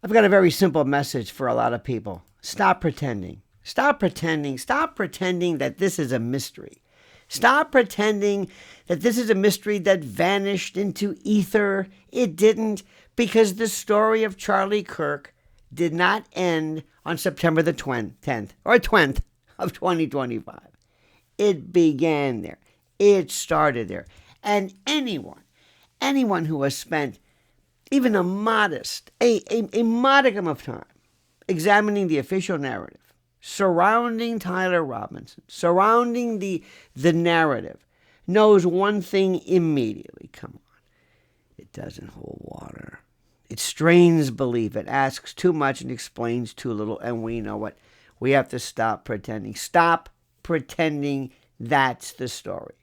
I've got a very simple message for a lot of people. Stop pretending. Stop pretending. Stop pretending that this is a mystery. Stop pretending that this is a mystery that vanished into ether. It didn't, because the story of Charlie Kirk did not end on September the 10th or 20th of 2025. It began there. It started there. And anyone who has spent even a modicum of time examining the official narrative surrounding Tyler Robinson, surrounding the narrative, knows one thing immediately. Come on. It doesn't hold water. It strains belief. It asks too much and explains too little. And we know it. We have to stop pretending. Stop pretending that's the story.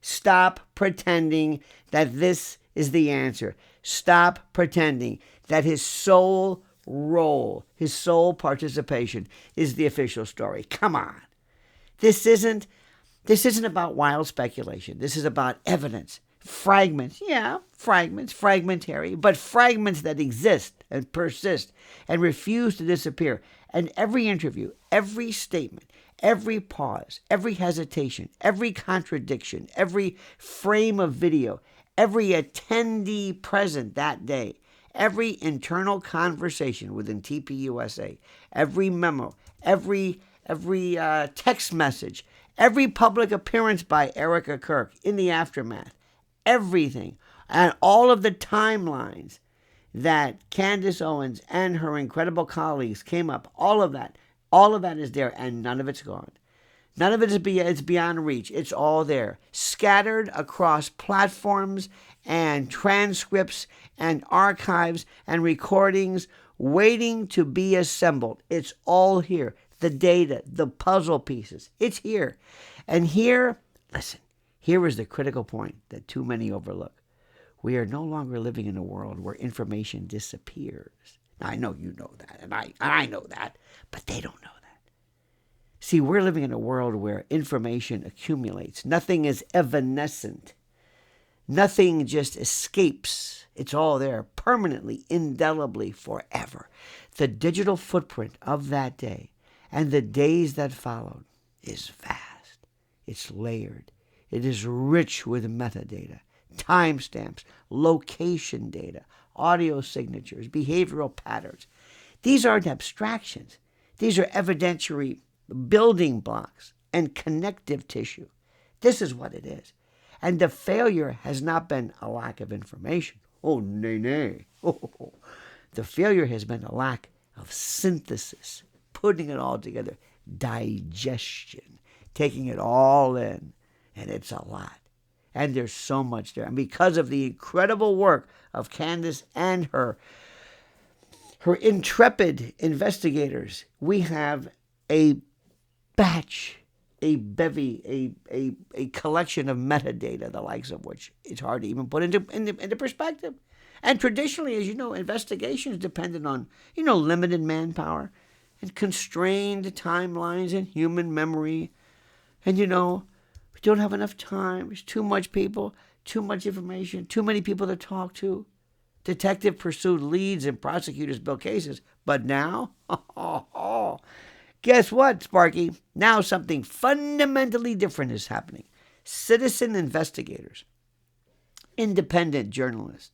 Stop pretending that this is the answer. Stop pretending that his sole role, his sole participation is the official story. Come on. This isn't about wild speculation. This is about evidence. Fragments, fragmentary, but fragments that exist and persist and refuse to disappear. And every interview, every statement, every pause, every hesitation, every contradiction, every frame of video, every attendee present that day, every internal conversation within TPUSA, every memo, every text message, every public appearance by Erica Kirk in the aftermath, everything, and all of the timelines that Candace Owens and her incredible colleagues came up, all of that is there, and none of it's gone. None of it is beyond reach. It's all there, scattered across platforms and transcripts and archives and recordings waiting to be assembled. It's all here. The data, the puzzle pieces, it's here. And here, listen, here is the critical point that too many overlook. We are no longer living in a world where information disappears. Now, I know you know that, and I know that, but they don't know that. See, we're living in a world where information accumulates. Nothing is evanescent. Nothing just escapes. It's all there permanently, indelibly, forever. The digital footprint of that day and the days that followed is vast. It's layered. It is rich with metadata, timestamps, location data, audio signatures, behavioral patterns. These aren't abstractions. These are evidentiary building blocks and connective tissue. This is what it is. And the failure has not been a lack of information. Oh, nay. Oh. The failure has been a lack of synthesis, putting it all together, digestion, taking it all in. And it's a lot. And there's so much there. And because of the incredible work of Candace and her intrepid investigators, we have a batch, a bevy, a collection of metadata, the likes of which it's hard to even put into perspective. And traditionally, as you know, investigations depended on, limited manpower and constrained timelines and human memory. And, we don't have enough time. There's too much people, too much information, too many people to talk to. Detective pursued leads and prosecutors built cases. But now, guess what, Sparky? Now something fundamentally different is happening. Citizen investigators, independent journalists,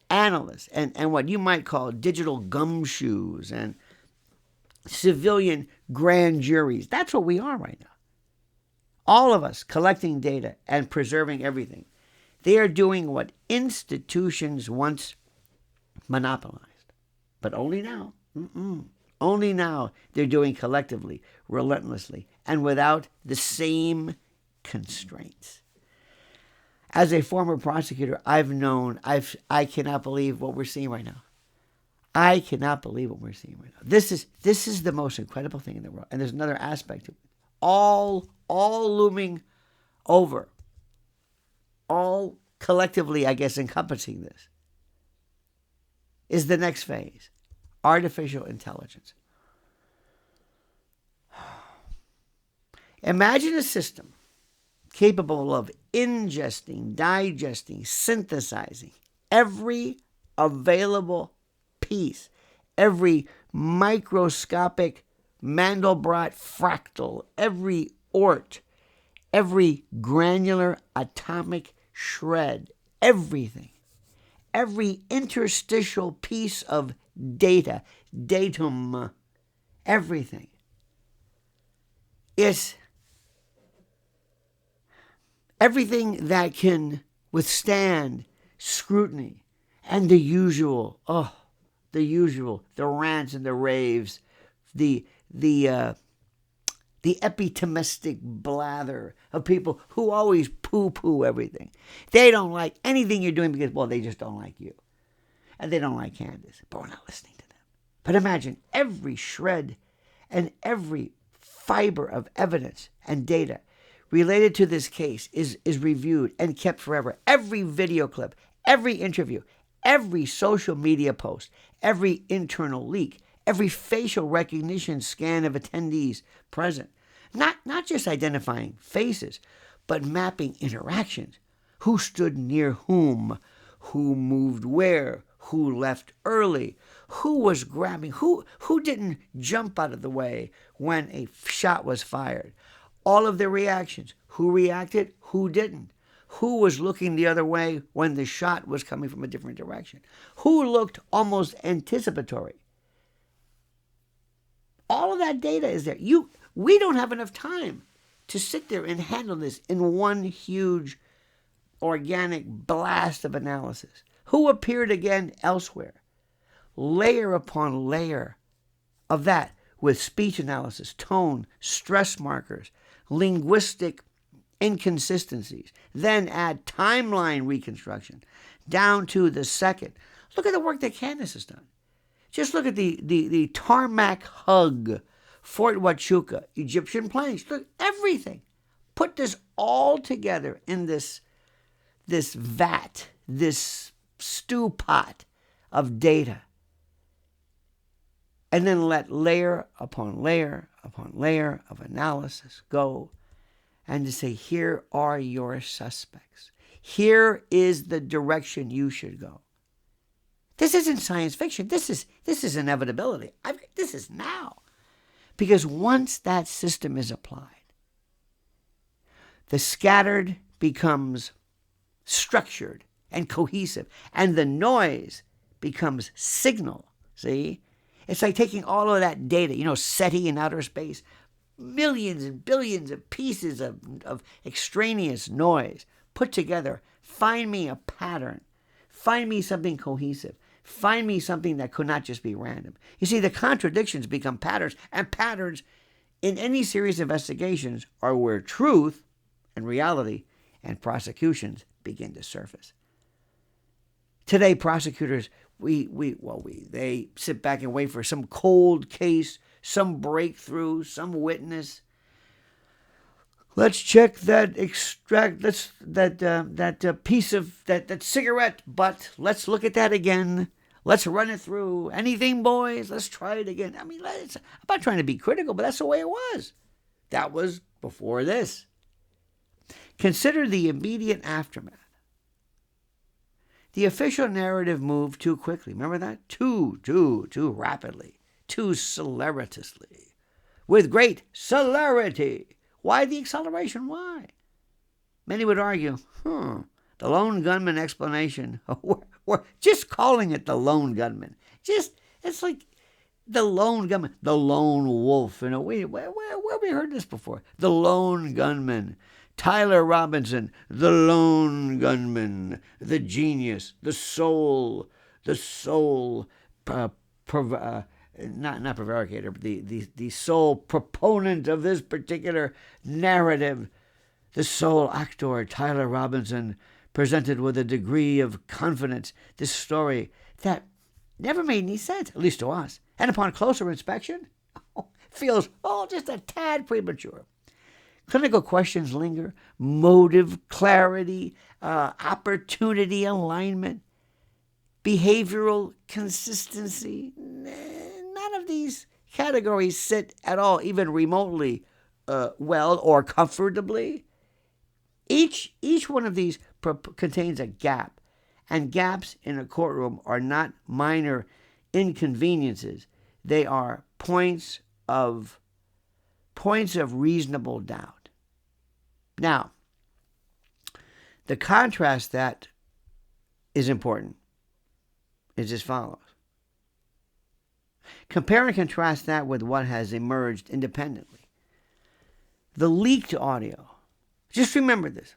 analysts, and what you might call digital gumshoes and civilian grand juries. That's what we are right now. All of us collecting data and preserving everything. They are doing what institutions once monopolized. But only now. Only now they're doing collectively, relentlessly, and without the same constraints. As a former prosecutor, I cannot believe what we're seeing right now. I cannot believe what we're seeing right now. This is the most incredible thing in the world. And there's another aspect to it. All looming over. All collectively, I guess, encompassing this is the next phase. Artificial intelligence. Imagine a system capable of ingesting, digesting, synthesizing every available piece, every microscopic Mandelbrot fractal, every ort, every granular atomic shred, everything, every interstitial piece of data, datum, everything. It's everything that can withstand scrutiny and the usual, the rants and the raves, the epitomistic blather of people who always poo-poo everything. They don't like anything you're doing because, well, they just don't like you. And they don't like Candace, but we're not listening to them. But imagine every shred and every fiber of evidence and data related to this case is reviewed and kept forever. Every video clip, every interview, every social media post, every internal leak, every facial recognition scan of attendees present. Not just identifying faces, but mapping interactions. Who stood near whom? Who moved where? Who left early? Who was grabbing? Who didn't jump out of the way when a shot was fired? All of their reactions. Who reacted? Who didn't? Who was looking the other way when the shot was coming from a different direction? Who looked almost anticipatory? All of that data is there. We don't have enough time to sit there and handle this in one huge organic blast of analysis. Who appeared again elsewhere? Layer upon layer of that with speech analysis, tone, stress markers, linguistic inconsistencies. Then add timeline reconstruction down to the second. Look at the work that Candace has done. Just look at the tarmac hug, Fort Huachuca, Egyptian plains. Look, everything. Put this all together in this vat, this stew pot of data. And then let layer upon layer upon layer of analysis go. And to say, here are your suspects. Here is the direction you should go. This isn't science fiction. This is inevitability. This is now. Because once that system is applied, the scattered becomes structured and cohesive, and the noise becomes signal. See? It's like taking all of that data, SETI in outer space, millions and billions of pieces of extraneous noise put together. Find me a pattern. Find me something cohesive. Find me something that could not just be random. You see, the contradictions become patterns, and patterns in any serious investigations are where truth and reality and prosecutions begin to surface. Today, prosecutors, they sit back and wait for some cold case, some breakthrough, some witness. Let's check that extract. That piece of that cigarette butt. Let's look at that again. Let's run it through. Anything, boys? Let's try it again. I'm not trying to be critical, but that's the way it was. That was before this. Consider the immediate aftermath. The official narrative moved too quickly. Remember that? Too rapidly. Too celeritously. With great celerity. Why the acceleration? Why? Many would argue, the lone gunman explanation. We're just calling it the lone gunman. It's like the lone gunman, the lone wolf. Where have we heard this before? The lone gunman. Tyler Robinson, the lone gunman, the genius, the sole not prevaricator, but the sole proponent of this particular narrative, the sole actor, Tyler Robinson, presented with a degree of confidence this story that never made any sense, at least to us. And upon closer inspection, feels just a tad premature. Clinical questions linger, motive, clarity, opportunity alignment, behavioral consistency. None of these categories sit at all, even remotely well or comfortably. Each one of these contains a gap, and gaps in a courtroom are not minor inconveniences. They are points of reasonable doubt. Now, the contrast that is important is as follows. Compare and contrast that with what has emerged independently. The leaked audio. Just remember this.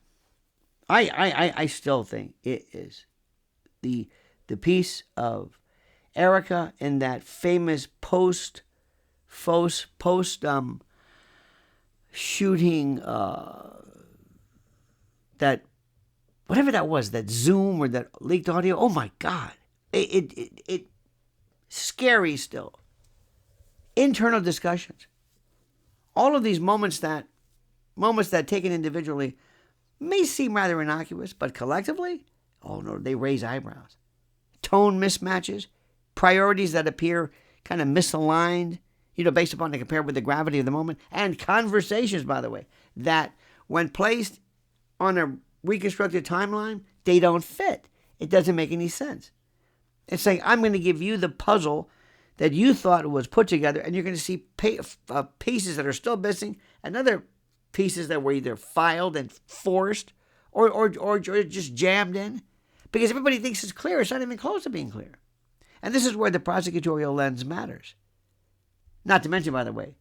I still think it is the piece of Erica in that famous post shooting that whatever that was, that Zoom or that leaked audio. Oh my God, it scary still. Internal discussions. All of these moments that taken individually may seem rather innocuous, but collectively, oh no, they raise eyebrows. Tone mismatches, priorities that appear kind of misaligned, based upon compared with the gravity of the moment, and conversations, by the way, that when placed on a reconstructed timeline, they don't fit. It doesn't make any sense. It's like, I'm going to give you the puzzle that you thought was put together, and you're going to see pieces that are still missing, and other pieces that were either filed and forced or just jammed in, because everybody thinks it's clear. It's not even close to being clear. And this is where the prosecutorial lens matters. Not to mention, by the way,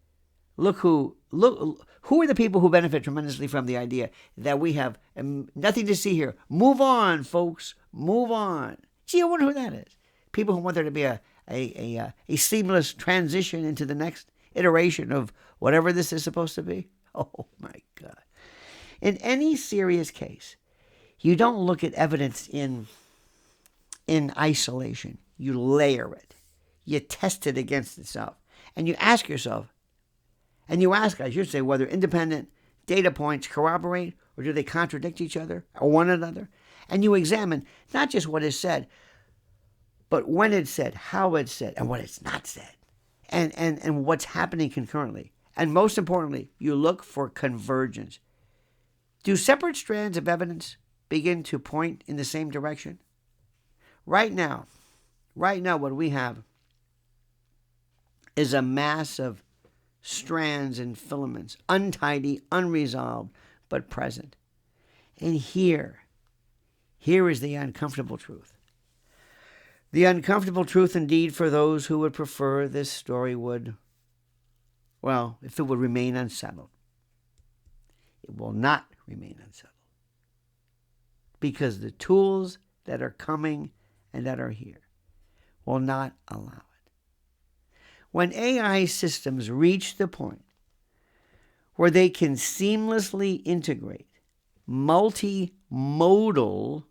who are the people who benefit tremendously from the idea that we have nothing to see here? Move on, folks. Move on. Gee, I wonder who that is. People who want there to be a seamless transition into the next iteration of whatever this is supposed to be. Oh, my God. In any serious case, you don't look at evidence in isolation. You layer it. You test it against itself. And you ask yourself, I should say, whether independent data points corroborate or do they contradict each other or one another. And you examine not just what is said, but when it's said, how it's said, and what it's not said, and what's happening concurrently. And most importantly, you look for convergence. Do separate strands of evidence begin to point in the same direction? Right now, what we have is a mass of strands and filaments, untidy, unresolved, but present. And here is the uncomfortable truth. The uncomfortable truth indeed for those who would prefer this story would, well, if it would remain unsettled. It will not remain unsettled. Because the tools that are coming and that are here will not allow it. When AI systems reach the point where they can seamlessly integrate multinodal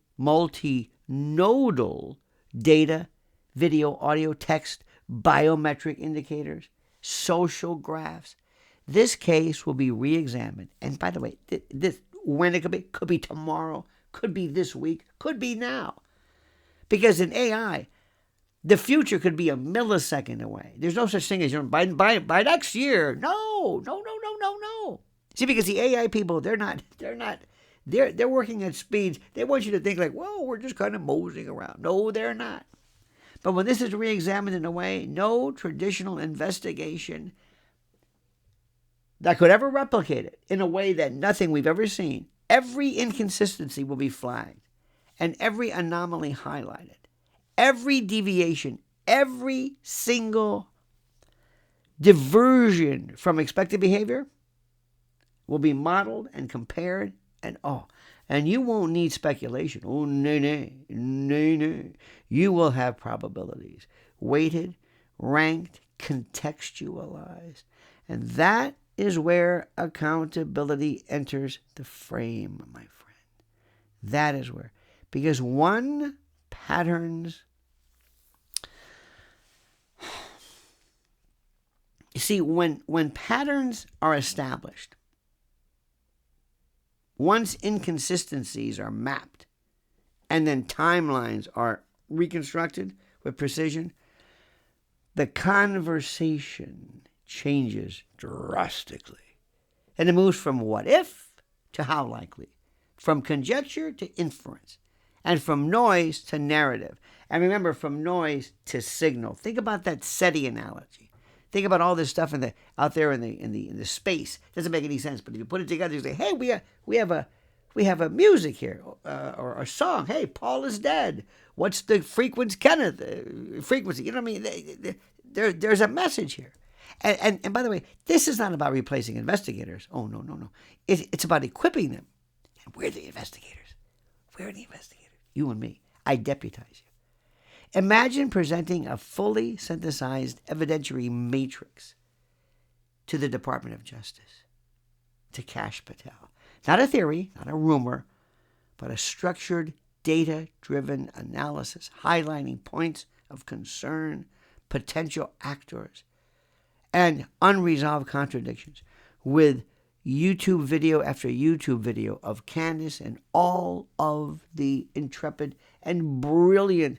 data, video, audio, text, biometric indicators, social graphs, this case will be reexamined. And by the way, this when it could be tomorrow, could be this week, could be now. Because in AI, the future could be a millisecond away. There's no such thing as by next year. No. See, because the AI people, they're working at speeds. They want you to think like, well, we're just kind of moseying around. No, they're not. But when this is re-examined in a way, no traditional investigation that could ever replicate it in a way that nothing we've ever seen, every inconsistency will be flagged and every anomaly highlighted. Every deviation, every single diversion from expected behavior will be modeled and compared, and you won't need speculation. Oh, nay. You will have probabilities, weighted, ranked, contextualized. And that is where accountability enters the frame, my friend. That is where. Because patterns. You see, when patterns are established, once inconsistencies are mapped, and then timelines are reconstructed with precision, the conversation changes drastically. And it moves from what if to how likely, from conjecture to inference. And from noise to narrative. And remember, from noise to signal. Think about that SETI analogy. Think about all this stuff out there in the space. It doesn't make any sense, but if you put it together, you say, "Hey, we have a music here, or a song. Hey, Paul is dead. What's the frequency, Kenneth? Frequency. You know what I mean? There's a message here." And by the way, this is not about replacing investigators. Oh, no. It's about equipping them. And we're the investigators. We're the investigators. You and me. I deputize you. Imagine presenting a fully synthesized evidentiary matrix to the Department of Justice, to Kash Patel. Not a theory, not a rumor, but a structured, data-driven analysis highlighting points of concern, potential actors, and unresolved contradictions, with YouTube video after YouTube video of Candace and all of the intrepid and brilliant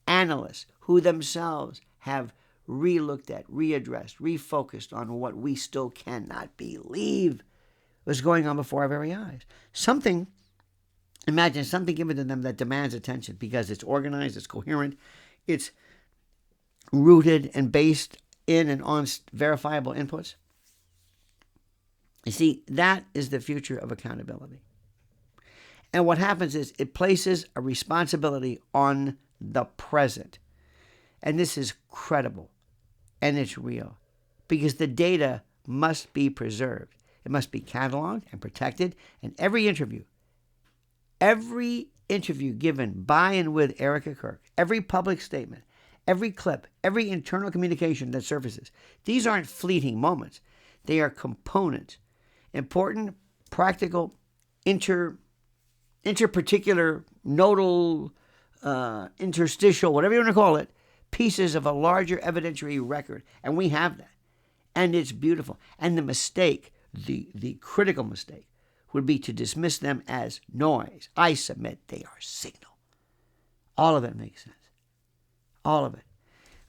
analysts who themselves have re-looked at, readdressed, refocused on what we still cannot believe was going on before our very eyes. Imagine something given to them that demands attention because it's organized, it's coherent, it's rooted and based in and on verifiable inputs. You see, that is the future of accountability. And what happens is it places a responsibility on the present. And this is credible and it's real because the data must be preserved. It must be cataloged and protected. And every interview given by and with Erica Kirk, every public statement, every clip, every internal communication that surfaces, these aren't fleeting moments. They are components, important, practical, interparticular, nodal, interstitial, whatever you want to call it, pieces of a larger evidentiary record. And we have that. And it's beautiful. And the mistake, the critical mistake, would be to dismiss them as noise. I submit they are signal. All of it makes sense. All of it.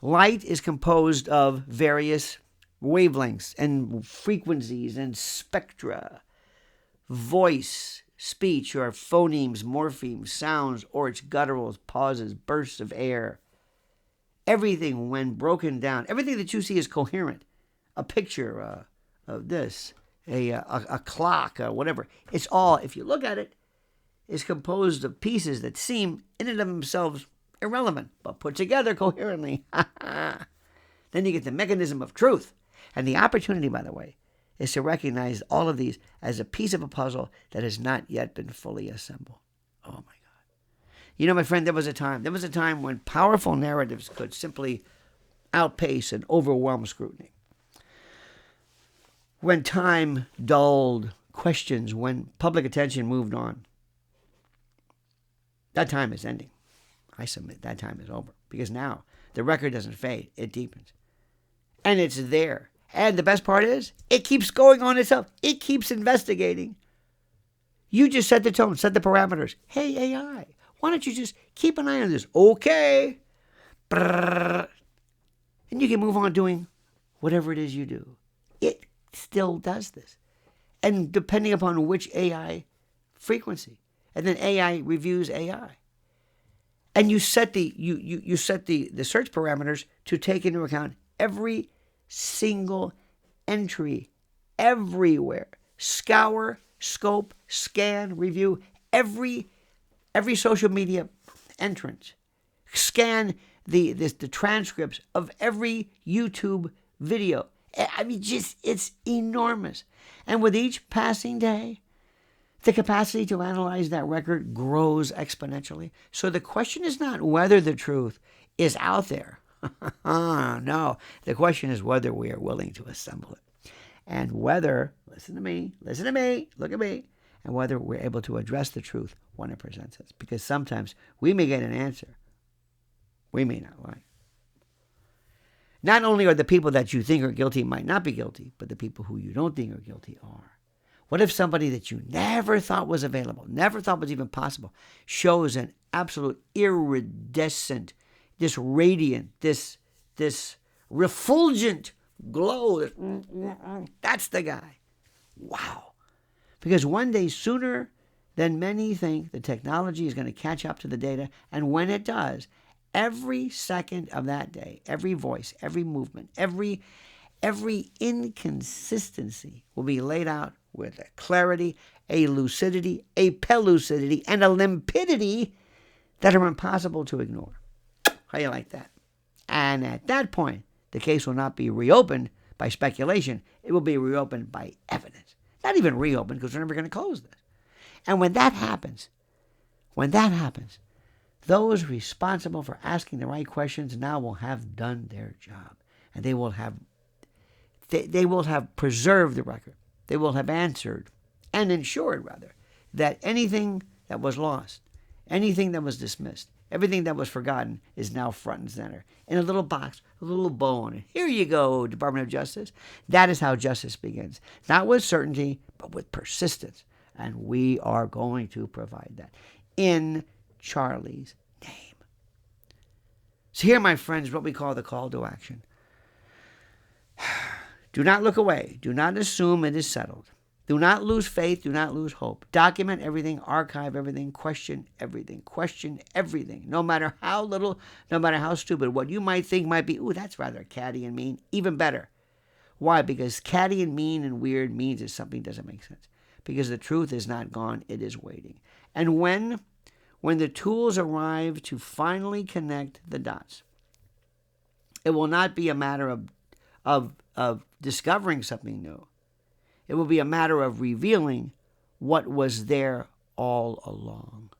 Light is composed of various wavelengths and frequencies and spectra. Voice, speech, or phonemes, morphemes, sounds, or its gutturals, pauses, bursts of air. Everything, when broken down, everything that you see is coherent. A picture of this, a clock, whatever. It's all, if you look at it, is composed of pieces that seem in and of themselves irrelevant, but put together coherently. Then you get the mechanism of truth. And the opportunity, by the way, is to recognize all of these as a piece of a puzzle that has not yet been fully assembled. Oh, my God. You know, my friend, there was a time when powerful narratives could simply outpace and overwhelm scrutiny. When time dulled questions, when public attention moved on. That time is ending. I submit that time is over. Because now the record doesn't fade, it deepens. And it's there. And the best part is, it keeps going on itself. It keeps investigating. You just set the tone, set the parameters. Hey, AI, why don't you just keep an eye on this? Okay. And you can move on doing whatever it is you do. It still does this. And depending upon which AI frequency. And then AI reviews AI. And you set the search parameters to take into account every single entry everywhere. Scour, scope, scan, review every social media entrance. Scan the transcripts of every YouTube video. I mean, it's enormous. And with each passing day, the capacity to analyze that record grows exponentially. So the question is not whether the truth is out there. No, the question is whether we are willing to assemble it. And whether, listen to me, look at me, and whether we're able to address the truth when it presents us. Because sometimes we may get an answer we may not like. Not only are the people that you think are guilty might not be guilty, but the people who you don't think are guilty are. What if somebody that you never thought was available, never thought was even possible, shows an absolute iridescent, this radiant, this refulgent glow? That's the guy. Wow. Because one day, sooner then many think the technology is going to catch up to the data. And when it does, every second of that day, every voice, every movement, every inconsistency will be laid out with a clarity, a lucidity, a pellucidity, and a limpidity that are impossible to ignore. How you like that? And at that point, the case will not be reopened by speculation. It will be reopened by evidence. Not even reopened, because we're never going to close this. And when that happens, those responsible for asking the right questions now will have done their job. And they will have preserved the record. They will have answered and ensured, rather, that anything that was lost, anything that was dismissed, everything that was forgotten is now front and center in a little box, a little bow on it. Here you go, Department of Justice. That is how justice begins. Not with certainty, but with persistence. And we are going to provide that in Charlie's name. So here, my friends, what we call the call to action. Do not look away. Do not assume it is settled. Do not lose faith. Do not lose hope. Document everything. Archive everything. Question everything. Question everything. No matter how little, no matter how stupid. What you might think might be, ooh, that's rather catty and mean. Even better. Why? Because catty and mean and weird means that something doesn't make sense. Because the truth is not gone. It is waiting. And when the tools arrive to finally connect the dots, it will not be a matter of discovering something new. It will be a matter of revealing what was there all along.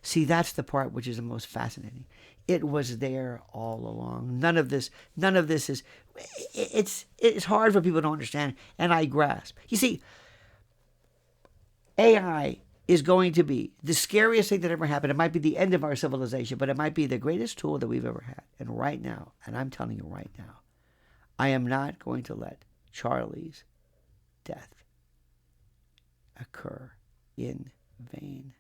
See, that's the part which is the most fascinating. It was there all along. None of this is, it's hard for people to understand, and I grasp. You see, AI is going to be the scariest thing that ever happened. It might be the end of our civilization, but it might be the greatest tool that we've ever had. And right now, and I'm telling you right now, I am not going to let Charlie's death occur in vain.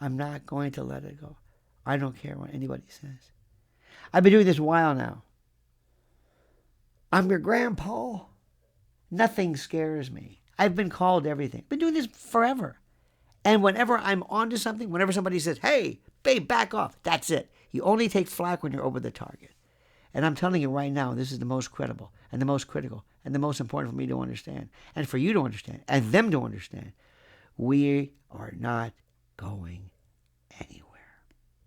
I'm not going to let it go. I don't care what anybody says. I've been doing this a while now. I'm your grandpa. Nothing scares me. I've been called everything. I've been doing this forever. And whenever I'm onto something, whenever somebody says, hey, babe, back off, that's it. You only take flack when you're over the target. And I'm telling you right now, this is the most credible and the most critical and the most important for me to understand and for you to understand and them to understand. We are not going anywhere.